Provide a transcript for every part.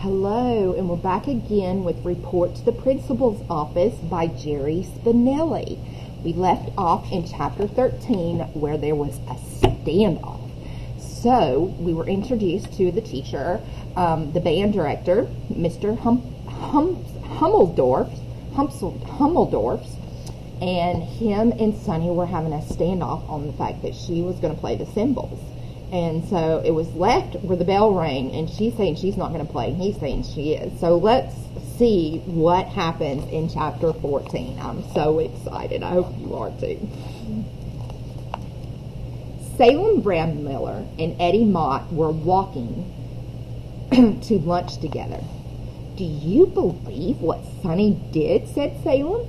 Hello, and we're back again with Report to the Principal's Office by Jerry Spinelli. We left off in Chapter 13 where there was a standoff. So, we were introduced to the teacher, the band director, Mr. Hummeldorf, and him and Sonny were having a standoff on the fact that she was going to play the cymbals. And so it was left where the bell rang, and she's saying she's not going to play, and he's saying she is. So let's see what happens in Chapter 14. I'm so excited. I hope you are too. Salem Brandmiller and Eddie Mott were walking to lunch together. "Do you believe what Sonny did?" said Salem.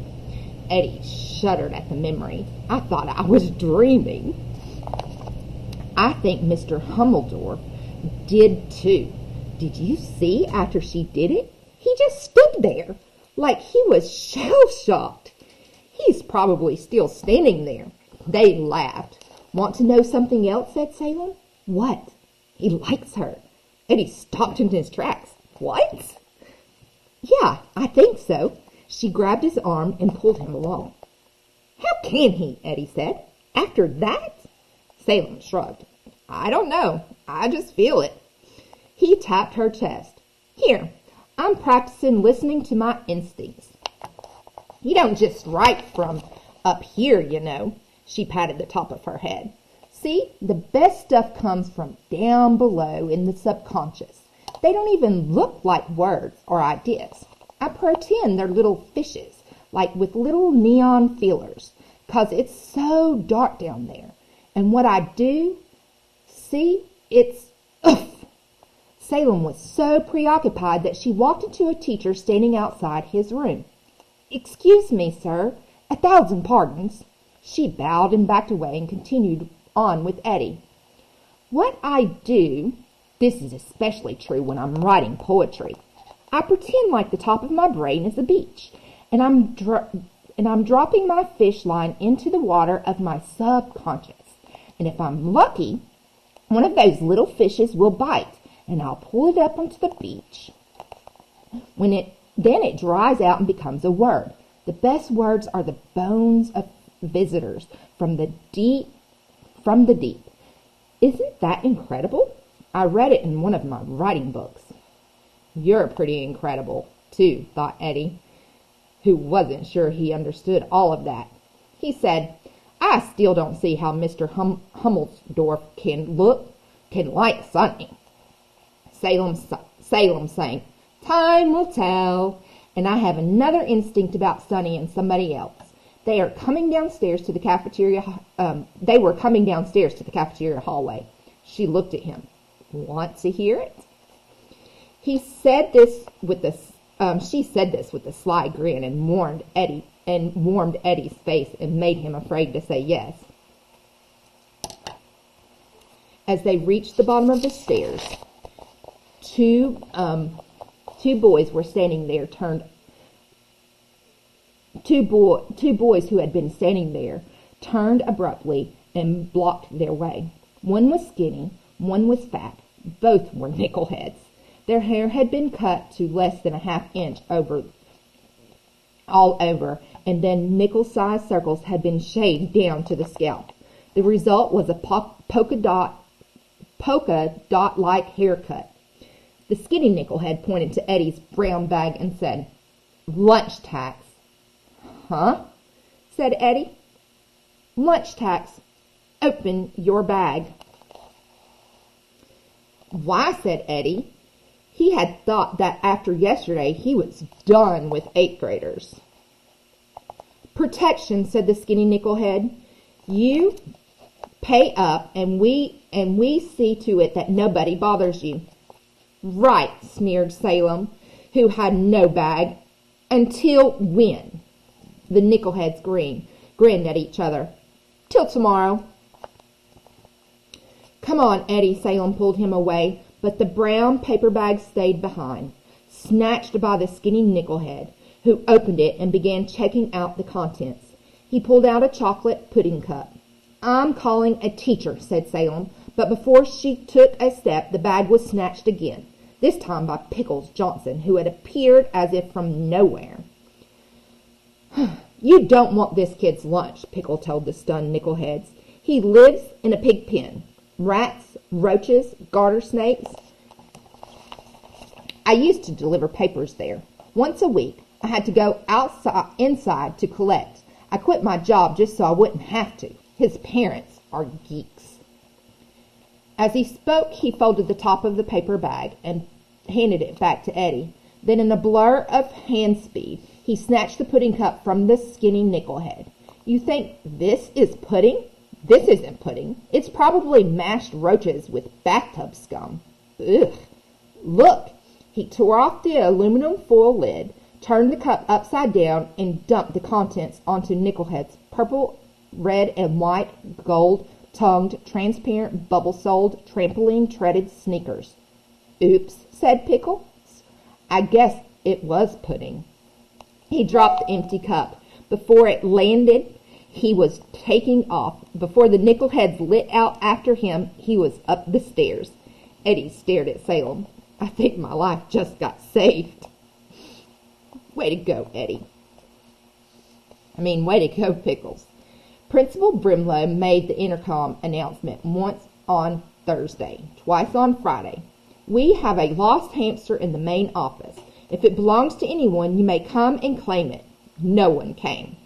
Eddie shuddered at the memory. "I thought I was dreaming." "I think Mr. Hummeldorf did too. Did you see after she did it? He just stood there like he was shell-shocked. He's probably still standing there." They laughed. "Want to know something else?" said Salem. "What?" "He likes her." Eddie stopped in his tracks. "What?" "Yeah, I think so." She grabbed his arm and pulled him along. "How can he?" Eddie said. "After that?" Salem shrugged. "I don't know. I just feel it." He tapped her chest. "Here, I'm practicing listening to my instincts. You don't just write from up here, you know." She patted the top of her head. "See, the best stuff comes from down below in the subconscious. They don't even look like words or ideas. I pretend they're little fishes, like with little neon feelers, 'cause it's so dark down there. And what I do, see, it's oof." Salem was so preoccupied that she walked into a teacher standing outside his room. "Excuse me, sir. 1,000 pardons." She bowed and backed away and continued on with Eddie. "What I do, this is especially true when I'm writing poetry. I pretend like the top of my brain is a beach, and I'm dropping my fish line into the water of my subconscious. And if I'm lucky, one of those little fishes will bite, and I'll pull it up onto the beach. Then it dries out and becomes a word. The best words are the bones of visitors from the deep. Isn't that incredible? I read it in one of my writing books." "You're pretty incredible, too," thought Eddie, who wasn't sure he understood all of that. He said, "I still don't see how Mr. Hummeldorf can like Sonny." Salem sang, "Time will tell. And I have another instinct about Sonny and somebody else. They were coming downstairs to the cafeteria hallway." She looked at him. "Want to hear it?" She said this with a sly grin and warmed Eddie's face and made him afraid to say yes. As they reached the bottom of the stairs, two boys were standing there. Two boys who had been standing there turned abruptly and blocked their way. One was skinny, one was fat. Both were nickelheads. Their hair had been cut to less than a half-inch all over, and then nickel-sized circles had been shaved down to the scalp. The result was a polka dot-like haircut. The skinny nickelhead pointed to Eddie's brown bag and said, "Lunch tax." "Huh?" said Eddie. "Lunch tax. Open your bag." "Why?" said Eddie. He had thought that after yesterday he was done with 8th graders. "Protection," said the skinny nickelhead. "You pay up and we see to it that nobody bothers you." "Right," sneered Salem, who had no bag. "Until when?" The nickelheads grinned at each other. "Till tomorrow." "Come on, Eddie." Salem pulled him away, but the brown paper bag stayed behind, snatched by the skinny nickelhead, who opened it and began checking out the contents. He pulled out a chocolate pudding cup. "I'm calling a teacher," said Salem, but before she took a step, the bag was snatched again. this time by Pickles Johnson, who had appeared as if from nowhere. You don't want this kid's lunch, Pickle told the stunned Nickelheads. He lives in a pig pen. Rats, roaches, garter snakes. I used to deliver papers there. Once a week, I had to go inside to collect. I quit my job just so I wouldn't have to. His parents are geeks. As he spoke, he folded the top of the paper bag and handed it back to Eddie. Then in a blur of hand speed, he snatched the pudding cup from the skinny Nickelhead. You think this is pudding? This isn't pudding. It's probably mashed roaches with bathtub scum. Ugh. Look. He tore off the aluminum foil lid, turned the cup upside down, and dumped the contents onto Nickelhead's purple, red, and white, gold-tongued, transparent, bubble-soled, trampoline-treaded sneakers. Oops, said Pickles. I guess it was pudding. He dropped the empty cup. Before it landed, he was taking off. Before the Nickelheads lit out after him, he was up the stairs. Eddie stared at Salem. I think my life just got saved. Way to go, Eddie. Way to go, Pickles. Principal Brimlow made the intercom announcement once on Thursday, twice on Friday. We have a lost hamster in the main office. If it belongs to anyone, you may come and claim it. No one came.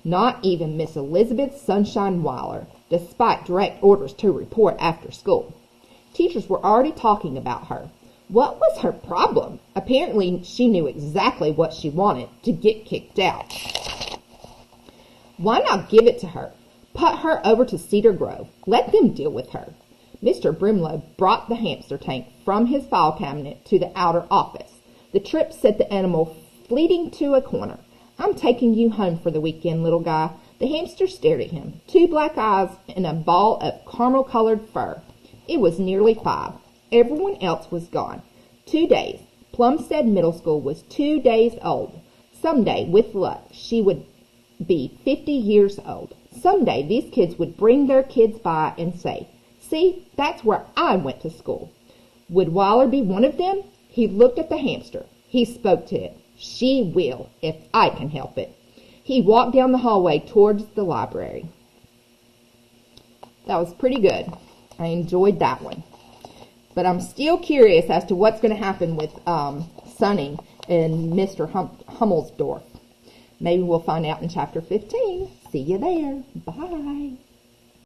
Not even Miss Elizabeth Sunshine Weiler, despite direct orders to report after school. Teachers were already talking about her. What was her problem? Apparently, she knew exactly what she wanted, to get kicked out. Why not give it to her? Put her over to Cedar Grove. Let them deal with her. Mr. Brimlow brought the hamster tank from his file cabinet to the outer office. The trip set the animal fleeting to a corner. I'm taking you home for the weekend, little guy. The hamster stared at him, 2 black eyes and a ball of caramel-colored fur. It was nearly 5. Everyone else was gone. 2 days. Plumstead Middle School was 2 days old. Someday, with luck, she would be 50 years old. Someday, these kids would bring their kids by and say, see, that's where I went to school. Would Weiler be one of them? He looked at the hamster. He spoke to it. She will, if I can help it. He walked down the hallway towards the library. That was pretty good. I enjoyed that one. But I'm still curious as to what's going to happen with Sonny and Mr. Hummelsdorf. Maybe we'll find out in Chapter 15. See you there. Bye.